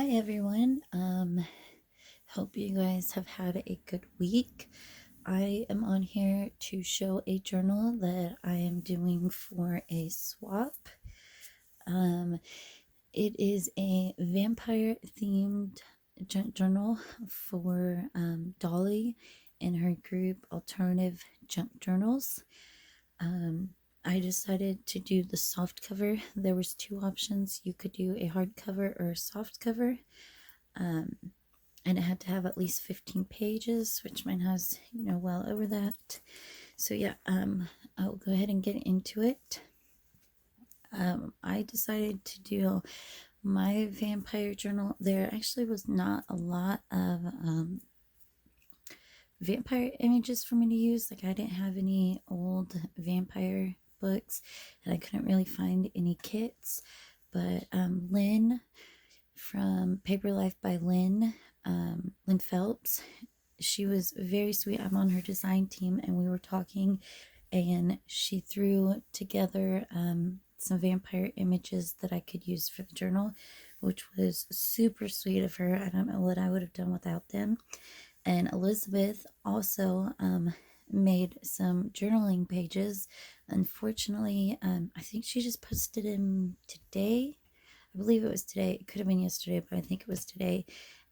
Hi everyone. Hope you guys have had a good week. I am on here to show a journal that I am doing for a swap. Um, it is a vampire themed journal for Dolly and her group Alternative Junk Journals. Um, I decided to do the soft cover. There was two options. You could do a hardcover or a soft cover. Um, and it had to have at least 15 pages, which mine has, well over that. So yeah, I'll go ahead and get into it. I decided to do my vampire journal. There actually was not a lot of vampire images for me to use. Like, I didn't have any old vampire books, and I couldn't really find any kits. But Lynn from Paper Life by Lynn, Lynn Phelps, she was very sweet. I'm on her design team, and we were talking, and she threw together some vampire images that I could use for the journal, which was super sweet of her. I don't know what I would have done without them. And Elizabeth also made some journaling pages. Unfortunately, I think she just posted them today. I believe it was today. It could have been yesterday, but I think it was today.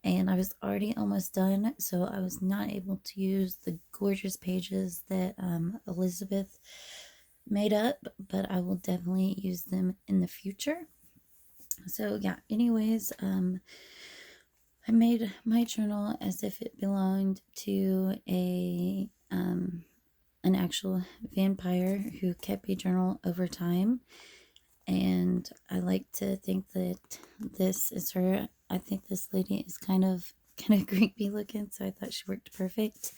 And I was already almost done, so I was not able to use the gorgeous pages that Elizabeth made up, but I will definitely use them in the future. So yeah, anyways, I made my journal as if it belonged to an actual vampire who kept a journal over time. And I like to think that this is her. I think this lady is kind of creepy looking, so I thought she worked perfect.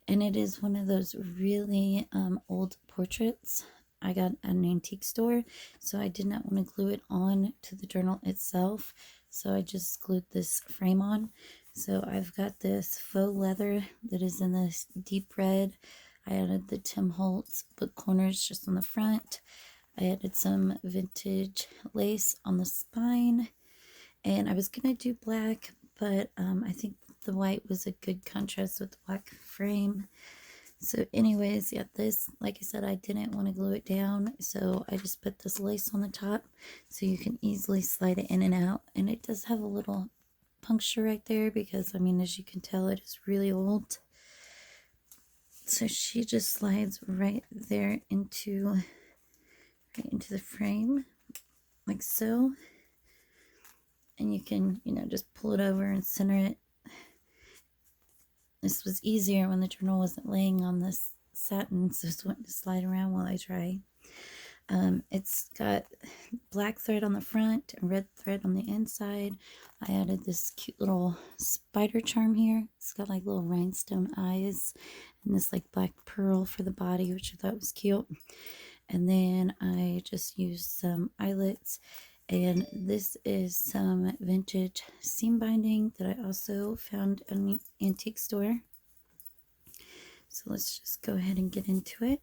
And it is one of those really old portraits I got at an antique store, so I did not want to glue it on to the journal itself, so I just glued this frame on. So I've got this faux leather that is in this deep red. I added the Tim Holtz book corners just on the front. I added some vintage lace on the spine, and I was gonna do black, but I think the white was a good contrast with the black frame. So anyways, yeah, this, like I said, I didn't want to glue it down, so I just put this lace on the top so you can easily slide it in and out. And it does have a little puncture right there because, I mean, as you can tell, it is really old. So she just slides right there into the frame, like so. And you can, just pull it over and center it. This was easier when the journal wasn't laying on this satin, so it's wanting to slide around while I try. It's got black thread on the front and red thread on the inside. I added this cute little spider charm here. It's got like little rhinestone eyes and this like black pearl for the body, which I thought was cute. And then I just used some eyelets, and this is some vintage seam binding that I also found at an antique store. So let's just go ahead and get into it.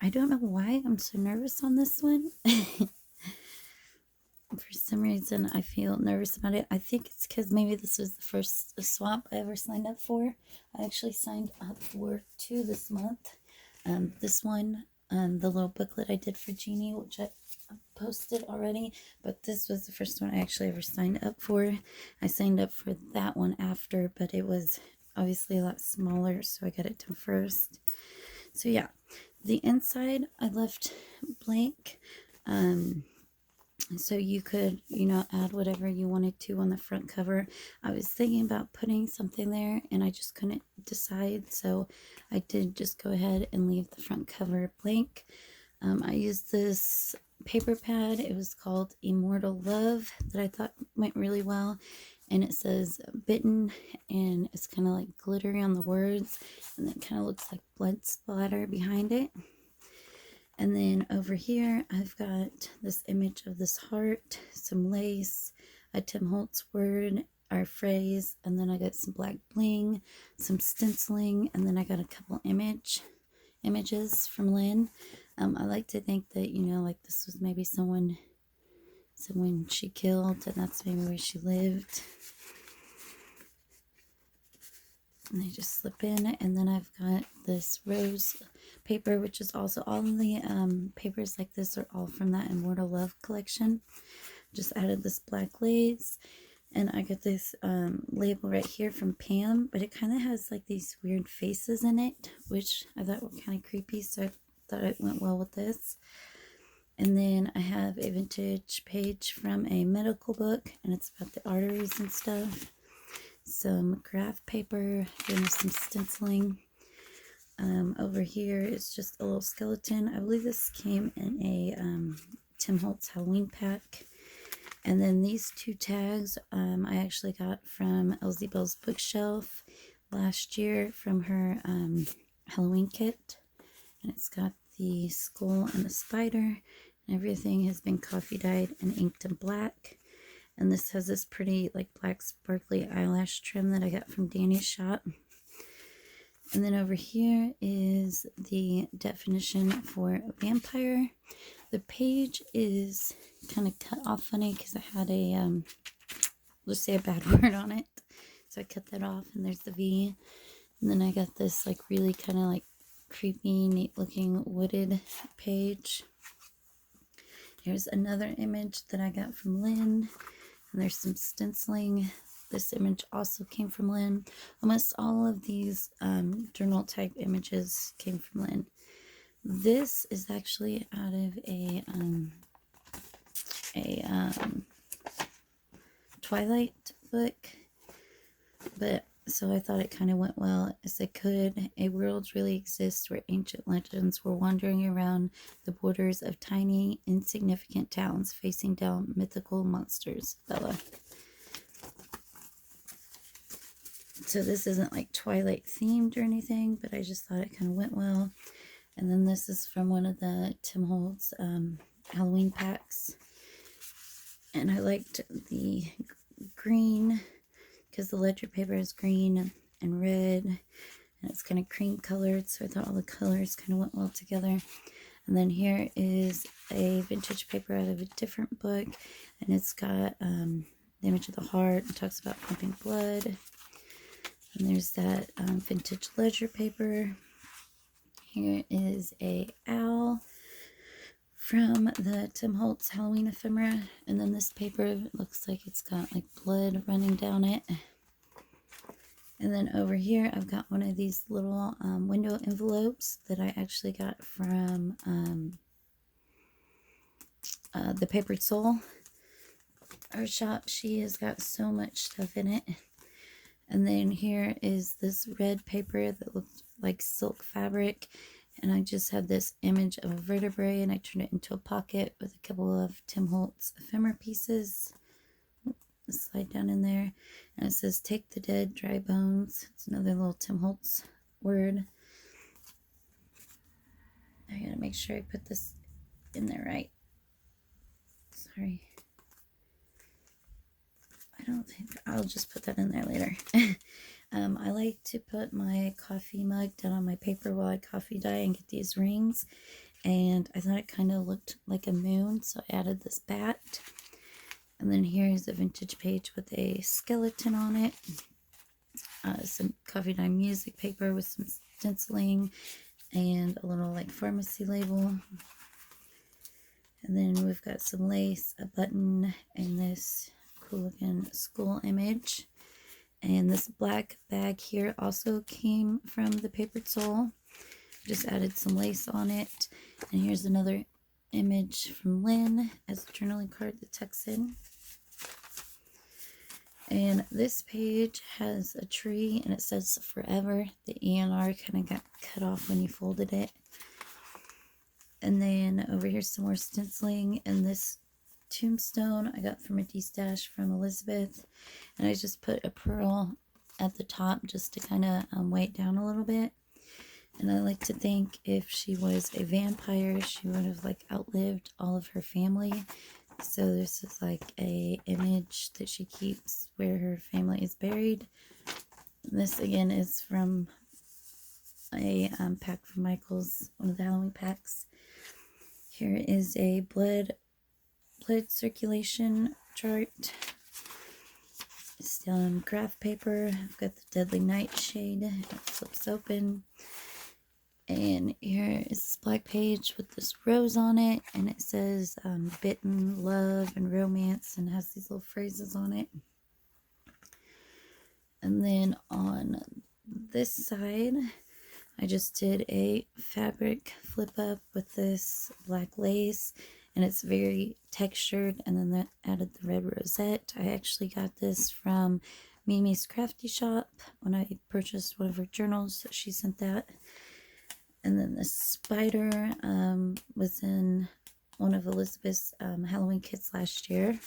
I don't know why I'm so nervous on this one. For some reason, I feel nervous about it. I think it's because maybe this was the first swap I ever signed up for. I actually signed up for 2 this month. This one, the little booklet I did for Jeannie, which I posted already, but this was the first one I actually ever signed up for. I signed up for that one after, but it was obviously a lot smaller, so I got it done first. So yeah, the inside I left blank, so you could, add whatever you wanted to on the front cover. I was thinking about putting something there, and I just couldn't decide, so I did just go ahead and leave the front cover blank. I used this paper pad. It was called Immortal Love that I thought went really well, and it says bitten, and it's kind of like glittery on the words, and it kind of looks like blood splatter behind it. And then over here I've got this image of this heart, some lace, a Tim Holtz word or phrase, and then I got some black bling, some stenciling, and then I got a couple images from Lynn. I like to think that, like this was maybe someone someone she killed, and that's maybe where she lived. And they just slip in. And then I've got this rose paper, which is also all of the papers like this are all from that Immortal Love collection. Just added this black lace. And I got this label right here from Pam, but it kind of has like these weird faces in it, which I thought were kind of creepy, so I thought it went well with this. And then I have a vintage page from a medical book, and it's about the arteries and stuff. Some graph paper, doing some stenciling. Over here is just a little skeleton. I believe this came in a Tim Holtz Halloween pack. And then these two tags I actually got from Elsie Bell's bookshelf last year from her Halloween kit. And it's got the skull and the spider. And everything has been coffee dyed and inked in black. And this has this pretty like black sparkly eyelash trim that I got from Danny's shop. And then over here is the definition for a vampire. The page is kind of cut off funny because I had a, let's say a bad word on it. So I cut that off, and there's the V. And then I got this like really kind of like creepy, neat looking wooded page. Here's another image that I got from Lynn. And there's some stenciling. This image also came from Lynn. Almost all of these journal type images came from Lynn. This is actually out of a Twilight book, but so I thought it kind of went well as it could. A world really exists where ancient legends were wandering around the borders of tiny, insignificant towns, facing down mythical monsters. Bella. So this isn't like Twilight themed or anything, but I just thought it kind of went well. And then this is from one of the Tim Holtz Halloween packs. And I liked the green because the ledger paper is green and red. And it's kind of cream colored, so I thought all the colors kind of went well together. And then here is a vintage paper out of a different book. And it's got the image of the heart. It talks about pumping blood. And there's that vintage ledger paper. Here is a owl from the Tim Holtz Halloween ephemera. And then this paper looks like it's got like blood running down it. And then over here, I've got one of these little window envelopes that I actually got from the Papered Soul. Her shop, she has got so much stuff in it. And then here is this red paper that looked like silk fabric. And I just had this image of a vertebrae, and I turned it into a pocket with a couple of Tim Holtz ephemera pieces. Slide down in there. And it says, take the dead, dry bones. It's another little Tim Holtz word. I gotta make sure I put this in there right. Sorry. I don't think, I'll just put that in there later. I like to put my coffee mug down on my paper while I coffee dye and get these rings. And I thought it kind of looked like a moon, so I added this bat. And then here's a vintage page with a skeleton on it. Some coffee dye music paper with some stenciling and a little like pharmacy label. And then we've got some lace, a button, and this cool looking school image. And this black bag here also came from the Papered Soul. Just added some lace on it. And here's another image from Lynn as a journaling card that tucks in. And this page has a tree and it says forever. The ENR kind of got cut off when you folded it. And then over here's some more stenciling, and this tombstone I got from a D-stash from Elizabeth. And I just put a pearl at the top just to kind of weigh it down a little bit. And I like to think if she was a vampire, she would have like outlived all of her family. So this is like a image that she keeps where her family is buried. This again is from a pack from Michael's, one of the Halloween packs. Here is a blood blood circulation chart. Some graph paper. I've got the Deadly Nightshade. It flips open. And here is this black page with this rose on it. And it says bitten, love, and romance. And has these little phrases on it. And then on this side, I just did a fabric flip up with this black lace, and it's very textured, and then that added the red rosette. I actually got this from Mimi's Crafty Shop when I purchased one of her journals, so she sent that. And then the spider was in one of Elizabeth's Halloween kits last year,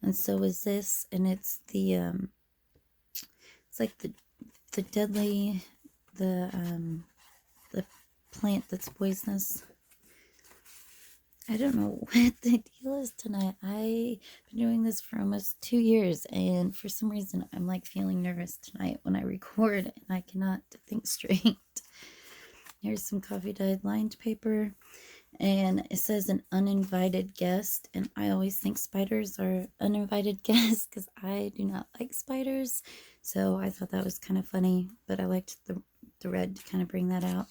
and so was this, and it's the it's like the deadly the plant that's poisonous. I don't know what the deal is tonight. I've been doing this for almost 2 years, and for some reason I'm like feeling nervous tonight when I record, and I cannot think straight. Here's some coffee dyed lined paper, and it says an uninvited guest, and I always think spiders are uninvited guests because I do not like spiders, so I thought that was kind of funny, but I liked the red to kind of bring that out.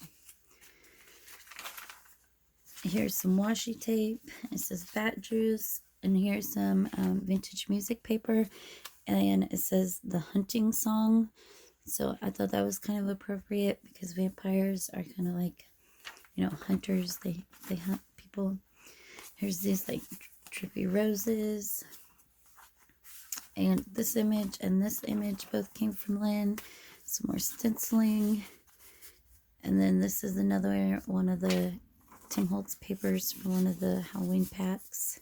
Here's some washi tape. It says bat juice, and here's some vintage music paper, and it says the hunting song. So I thought that was kind of appropriate because vampires are kind of like, you know, hunters. They hunt people. Here's these like drippy roses, and this image and this image both came from Lynn. Some more stenciling. And then this is another one of the Tim Holtz papers from one of the Halloween packs.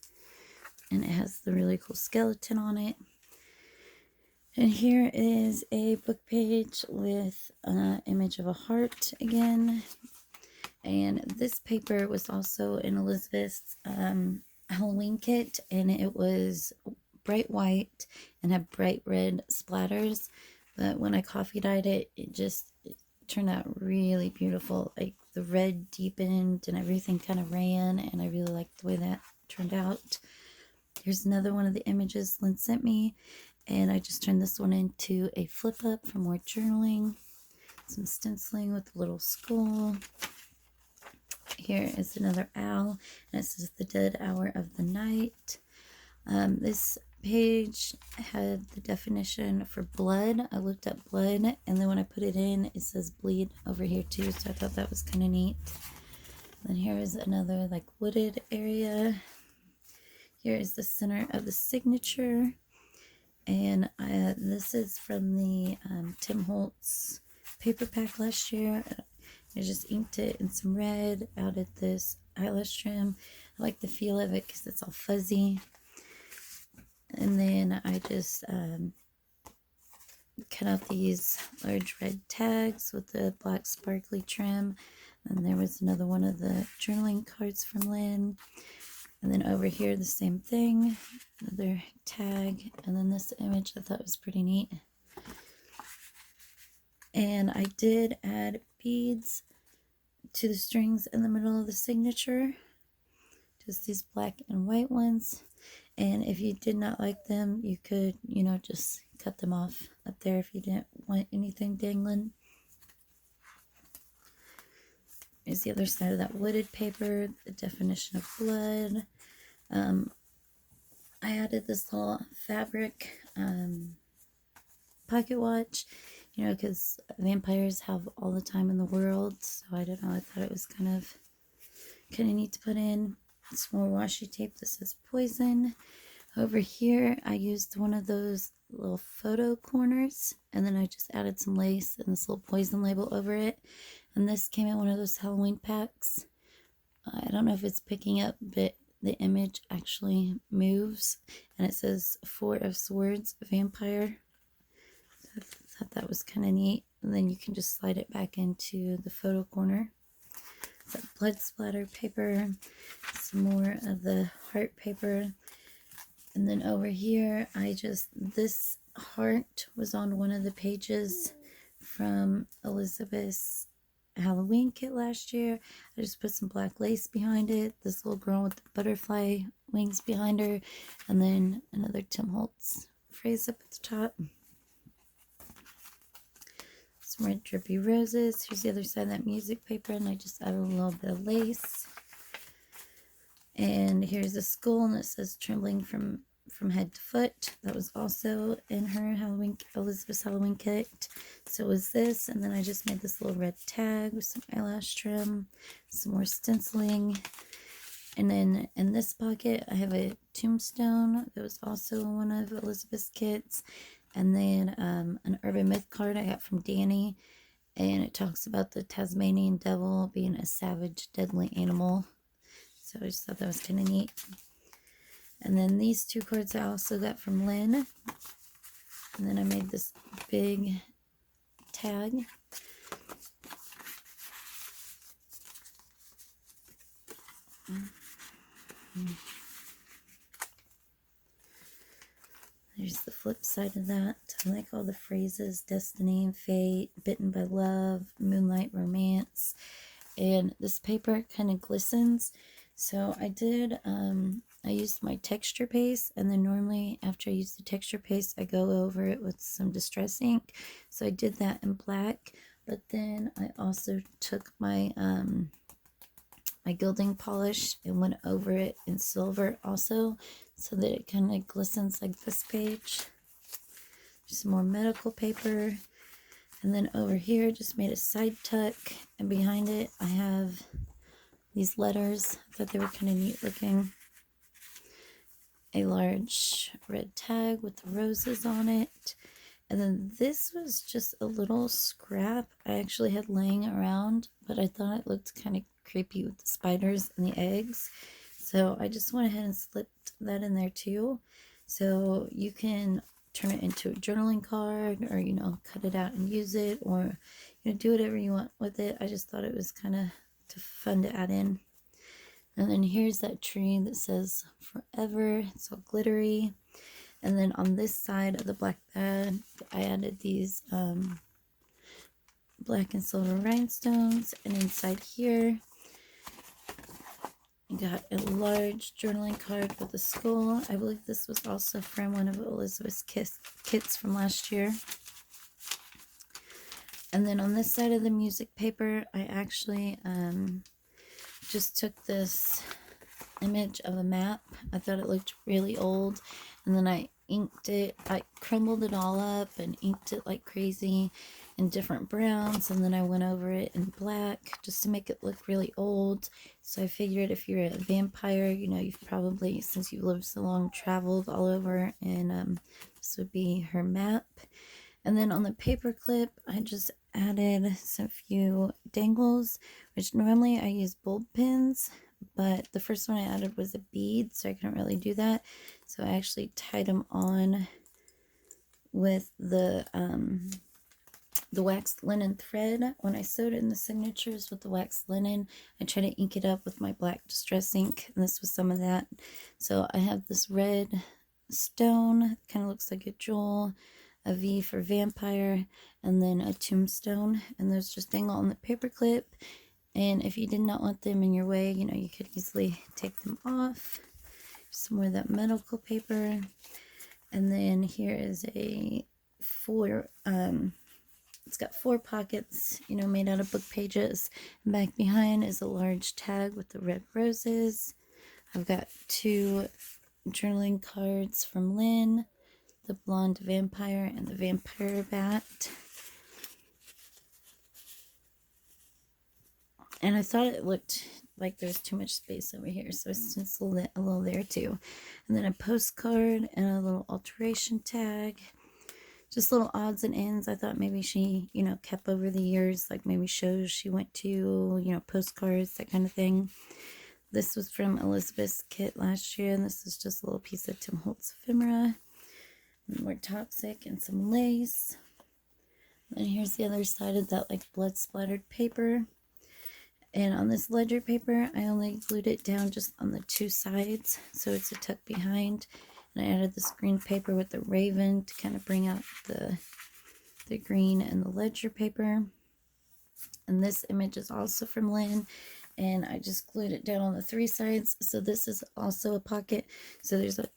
And it has the really cool skeleton on it. And here is a book page with an image of a heart again. And this paper was also in Elizabeth's Halloween kit. And it was bright white and had bright red splatters. But when I coffee dyed it, it turned out really beautiful. Like the red deepened and everything kind of ran, and I really liked the way that turned out. Here's another one of the images Lynn sent me, and I just turned this one into a flip up for more journaling. Some stenciling with a little skull. Here is another owl, and it says the dead hour of the night. This page had the definition for blood. I looked up blood, and then when I put it in, it says bleed over here too, so I thought that was kind of neat. Then here is another like wooded area. Here is the center of the signature, and this is from the Tim Holtz paper pack last year. I just inked it in some red, added this eyelash trim. I like the feel of it because it's all fuzzy. And then I just cut out these large red tags with the black sparkly trim. And there was another one of the journaling cards from Lynn. And then over here, the same thing, another tag. And then this image I thought was pretty neat. And I did add beads to the strings in the middle of the signature. Just these black and white ones. And if you did not like them, you could, you know, just cut them off up there if you didn't want anything dangling. Here's the other side of that wooded paper, the definition of blood. I added this little fabric pocket watch, you know, because vampires have all the time in the world. So I don't know, I thought it was kind of neat to put in. Some more washi tape that says poison. Over here, I used one of those little photo corners, and then I just added some lace and this little poison label over it. And this came in one of those Halloween packs. I don't know if it's picking up, but the image actually moves, and it says Four of Swords Vampire. So I thought that was kind of neat. And then you can just slide it back into the photo corner. That blood splatter paper, some more of the heart paper, and then over here this heart was on one of the pages from Elizabeth's Halloween kit last year. I just put some black lace behind it. This little girl with the butterfly wings behind her, and then another Tim Holtz phrase up at the top. Some red drippy roses. Here's the other side of that music paper, and I just added a little bit of lace. And here's a skull, and it says trembling from head to foot. That was also in her Elizabeth's Halloween kit. So was this, and then I just made this little red tag with some eyelash trim, some more stenciling. And then in this pocket, I have a tombstone that was also one of Elizabeth's kits. And then an urban myth card I got from Danny. And it talks about the Tasmanian devil being a savage, deadly animal. So I just thought that was kind of neat. And then these two cards I also got from Lynn. And then I made this big tag. There's the flip side of that. I like all the phrases: destiny and fate, bitten by love, moonlight romance. And this paper kind of glistens. So I used my texture paste, and then normally after I use the texture paste, I go over it with some Distress ink. So I did that in black, but then I also took my my gilding polish and went over it in silver also, so that it kind of glistens like this page. Some more medical paper. And then over here, just made a side tuck, and behind it I have these letters. I thought they were kind of neat looking. A large red tag with the roses on it. And then this was just a little scrap I actually had laying around, but I thought it looked kind of creepy with the spiders and the eggs. So I just went ahead and slipped that in there too. So you can turn it into a journaling card, or, you know, cut it out and use it, or, you know, do whatever you want with it. I just thought it was kind of fun to add in. And then here's that tree that says forever. It's all glittery. And then on this side of the black bag, I added these black and silver rhinestones. And inside here, I got a large journaling card with a skull. I believe this was also from one of Elizabeth's kits from last year. And then on this side of the music paper, I actually just took this image of a map. I thought it looked really old, and then I inked it. I crumbled it all up and inked it like crazy in different browns, and then I went over it in black just to make it look really old. So I figured if you're a vampire, you know, you've probably, since you've lived so long, traveled all over, and this would be her map. And then on the paper clip, I just added some few dangles, which normally I use bulb pins, but the first one I added was a bead, so I couldn't really do that. So I actually tied them on with the waxed linen thread. When I sewed in the signatures with the waxed linen, I tried to ink it up with my black Distress ink, and this was some of that. So I have this red stone, kind of looks like a jewel, a V for vampire, and then a tombstone, and those just dangle on the paper clip. And if you did not want them in your way, you know, you could easily take them off. Some more of that medical paper. And then here is a it's got 4 pockets, you know, made out of book pages. And back behind is a large tag with the red roses. I've got 2 journaling cards from Lynn, the blonde vampire and the vampire bat. And I thought it looked like there's too much space over here, so I stenciled it a little there too. And then a postcard and a little alteration tag. Just little odds and ends. I thought maybe she, you know, kept over the years, like maybe shows she went to, you know, postcards, that kind of thing. This was from Elizabeth's kit last year, and this is just a little piece of Tim Holtz ephemera. More toxic and some lace. And here's the other side of that, like, blood splattered paper. And on this ledger paper, I only glued it down just on the 2 sides, so it's a tuck behind. And I added this green paper with the raven to kind of bring out the green and the ledger paper. And this image is also from Lynn, and I just glued it down on the 3 sides. So this is also a pocket. So there's a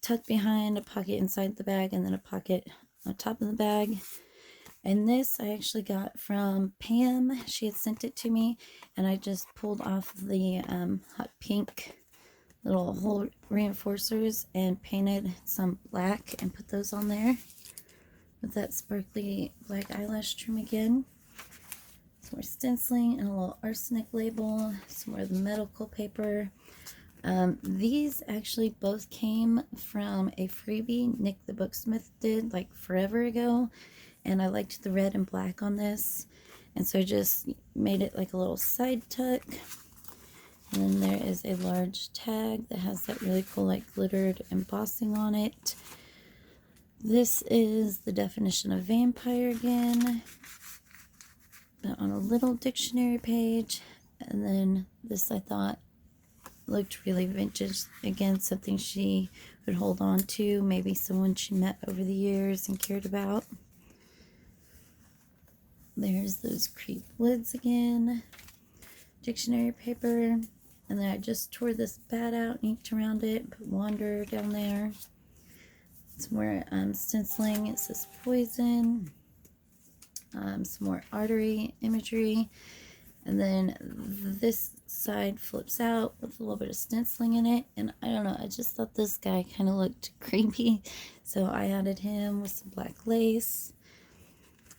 tuck behind, a pocket inside the bag, and then a pocket on top of the bag. And this I actually got from Pam. She had sent it to me, and I just pulled off the hot pink little hole reinforcers and painted some black and put those on there with that sparkly black eyelash trim again. Some more stenciling and a little arsenic label, some more of the medical paper. These actually both came from a freebie Nick the Booksmith did like forever ago, and I liked the red and black on this, and so I just made it like a little side tuck. And then there is a large tag that has that really cool like glittered embossing on it. This is the definition of vampire again, but on a little dictionary page. And then this I thought looked really vintage. Again, something she would hold on to, maybe someone she met over the years and cared about. There's those creep woods again, dictionary paper. And then I just tore this bat out, inked around it, put Wander down there. Some more stenciling. It says poison. Some more artery imagery. And then this side flips out with a little bit of stenciling in it. And I don't know, I just thought this guy kind of looked creepy. So I added him with some black lace.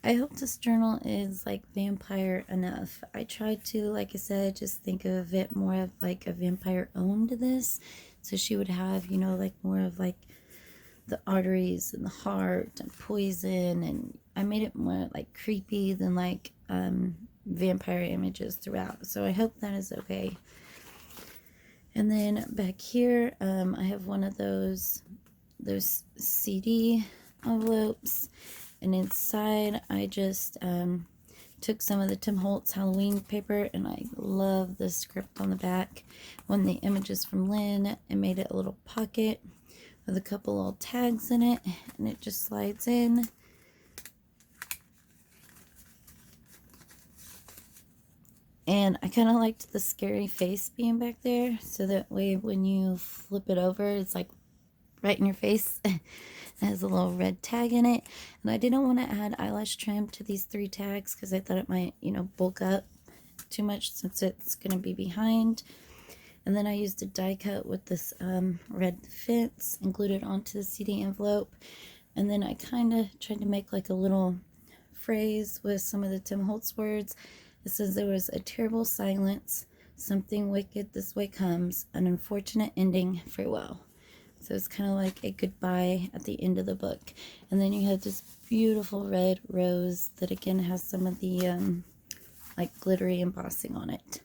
I hope this journal is like vampire enough. I tried to, like I said, just think of it more of like a vampire owned this. So she would have, you know, like more of like the arteries and the heart and poison. And I made it more like creepy than like vampire images throughout. So I hope that is okay. And then back here, I have one of those CD envelopes. And inside, I just took some of the Tim Holtz Halloween paper, and I love the script on the back. One of the images from Lynn, and made it a little pocket with a couple little tags in it, and it just slides in. And I kind of liked the scary face being back there, so that way when you flip it over, it's like right in your face. It has a little red tag in it. And I didn't want to add eyelash trim to these 3 tags because I thought it might, you know, bulk up too much since it's going to be behind. And then I used a die cut with this red fence and glued it onto the CD envelope. And then I kind of tried to make like a little phrase with some of the Tim Holtz words. It says, "There was a terrible silence, something wicked this way comes, an unfortunate ending, farewell." So it's kind of like a goodbye at the end of the book. And then you have this beautiful red rose that again has some of the like glittery embossing on it.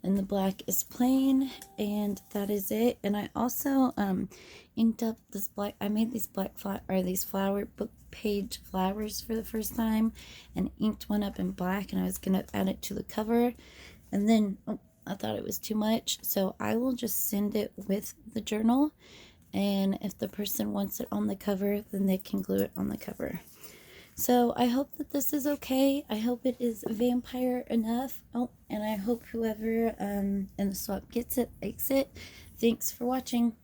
And the black is plain, and that is it. And I also inked up this black, I made these these flower book page flowers for the first time, and inked one up in black, and I was going to add it to the cover. And then I thought it was too much, so I will just send it with the journal. And if the person wants it on the cover, then they can glue it on the cover. So I hope that this is okay. I hope it is vampire enough. Oh, and I hope whoever in the swap gets it, likes it. Thanks for watching.